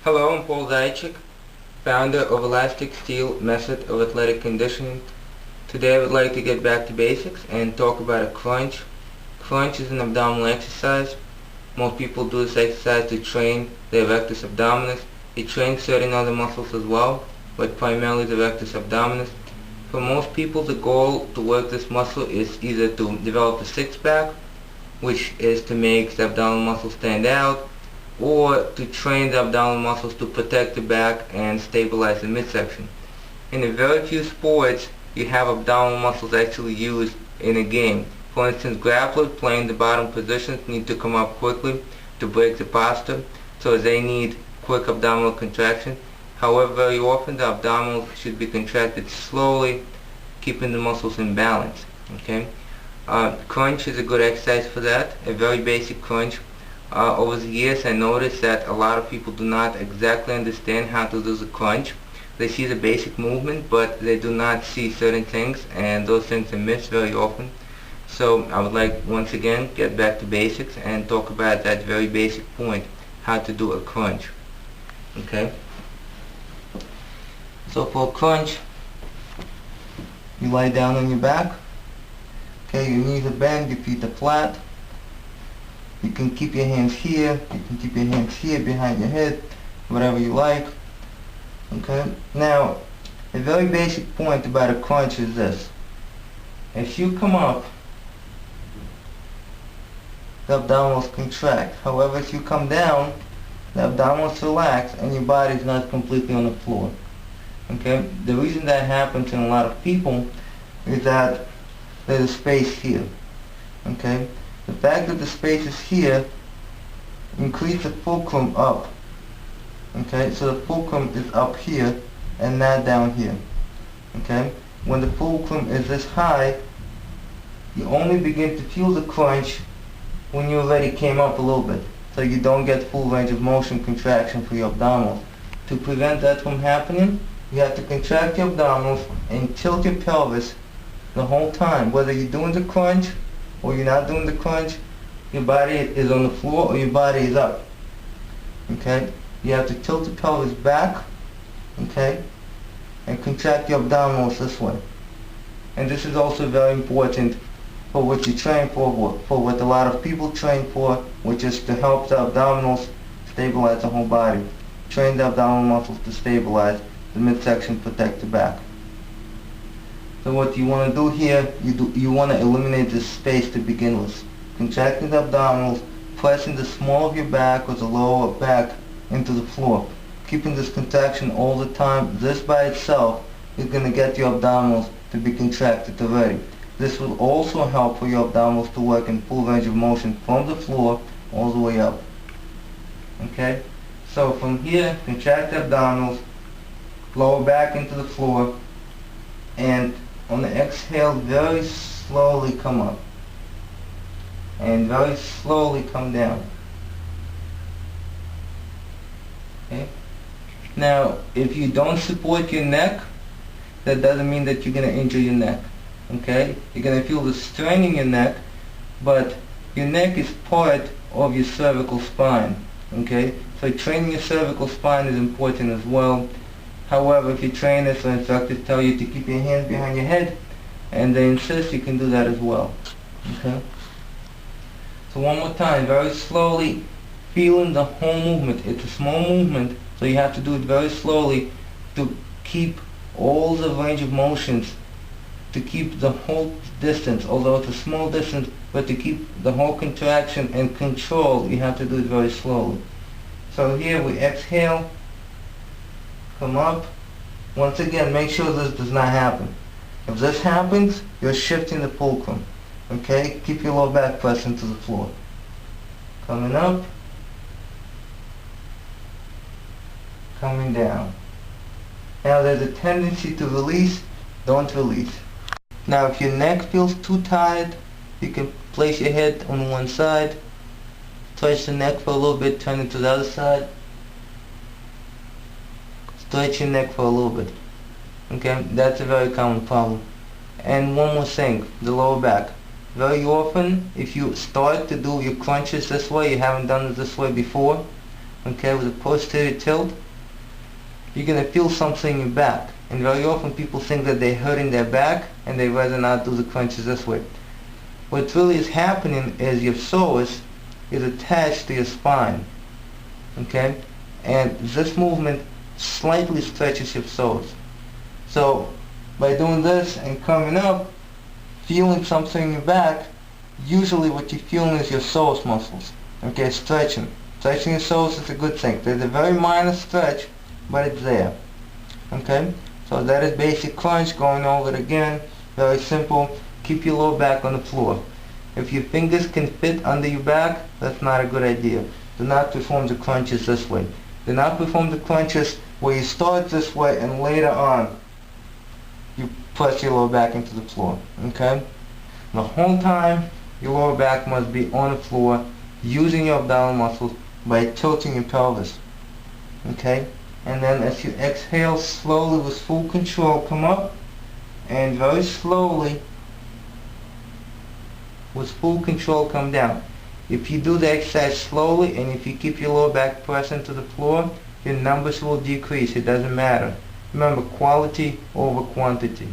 Hello, I'm Paul Zajcik, founder of Elastic Steel Method of Athletic Conditioning. Today I would like to get back to basics and talk about a crunch. Crunch is an abdominal exercise. Most people do this exercise to train the erectus abdominis. It trains certain other muscles as well, but primarily the erectus abdominis. For most people, the goal to work this muscle is either to develop a six-pack, which is to make the abdominal muscle stand out, or to train the abdominal muscles to protect the back and stabilize the midsection. In a very few sports, you have abdominal muscles actually used in a game. For instance, grapplers playing the bottom positions need to come up quickly to break the posture, so they need quick abdominal contraction. However, very often the abdominals should be contracted slowly, keeping the muscles in balance. Okay? Crunch is a good exercise for that, a very basic crunch. Over the years I noticed that a lot of people do not exactly understand how to do the crunch. They see the basic movement, but they do not see certain things, and those things are missed very often. So I would like once again get back to basics and talk about that very basic point, how to do a crunch. Okay? So for a crunch, you lie down on your back. Okay, your knees are bent, your feet are flat. You can keep your hands here, you can keep your hands here behind your head, whatever you like. Okay? Now, a very basic point about a crunch is this. If you come up, the abdominals contract. However, if you come down, the abdominals relax and your body is not completely on the floor. Okay? The reason that happens in a lot of people is that there's a space here. Okay? The fact that the space is here increases the fulcrum up. Okay, so the fulcrum is up here and not down here. Okay, when the fulcrum is this high, you only begin to feel the crunch when you already came up a little bit. So you don't get full range of motion contraction for your abdominals. To prevent that from happening, you have to contract your abdominals and tilt your pelvis the whole time, whether you're doing the crunch or you're not doing the crunch. Your body is on the floor or your body is up. Okay? You have to tilt the pelvis back, okay, and contract your abdominals this way. And this is also very important for what you train for what a lot of people train for, which is to help the abdominals stabilize the whole body. Train the abdominal muscles to stabilize the midsection, protect the back. So what you want to do here, you want to eliminate this space to begin with. Contracting the abdominals, pressing the small of your back or the lower back into the floor. Keeping this contraction all the time. This by itself is going to get your abdominals to be contracted already. This will also help for your abdominals to work in full range of motion from the floor all the way up. Okay? So from here, contract the abdominals, lower back into the floor, and on the exhale, very slowly come up. And very slowly come down. Okay? Now, if you don't support your neck, that doesn't mean that you're going to injure your neck. Okay? You're going to feel the strain in your neck, but your neck is part of your cervical spine. Okay? So training your cervical spine is important as well. However, if your trainers or instructors tell you to keep your hands behind your head, and they insist, you can do that as well. Okay? So one more time, very slowly, feeling the whole movement. It's a small movement, so you have to do it very slowly to keep all the range of motions, to keep the whole distance, although it's a small distance, but to keep the whole contraction and control, you have to do it very slowly. So here we exhale, come up. Once again, make sure this does not happen. If this happens, you're shifting the fulcrum. Okay? Keep your lower back pressed into the floor. Coming up. Coming down. Now there's a tendency to release. Don't release. Now if your neck feels too tight, you can place your head on one side. Stretch the neck for a little bit, turn it to the other side. Stretch your neck for a little bit. Okay, that's a very common problem. And one more thing, the lower back. Very often, if you start to do your crunches this way, you haven't done it this way before, okay, with a posterior tilt, you're going to feel something in your back. And very often people think that they're hurting their back and they rather not do the crunches this way. What really is happening is your psoas is attached to your spine, okay? And this movement slightly stretches your psoas. So by doing this and coming up, feeling something in your back, usually what you're feeling is your psoas muscles, okay, stretching. Stretching your psoas is a good thing. There's a very minor stretch, but it's there, okay? So that is basic crunch. Going over it again, very simple. Keep your lower back on the floor. If your fingers can fit under your back, that's not a good idea. Do not perform the crunches this way. Do not perform the crunches where you start this way and later on you press your lower back into the floor, okay? The whole time your lower back must be on the floor using your abdominal muscles by tilting your pelvis, okay? And then as you exhale slowly with full control, come up and very slowly with full control come down. If you do the exercise slowly and if you keep your lower back pressed into the floor, your numbers will decrease. It doesn't matter. Remember, quality over quantity.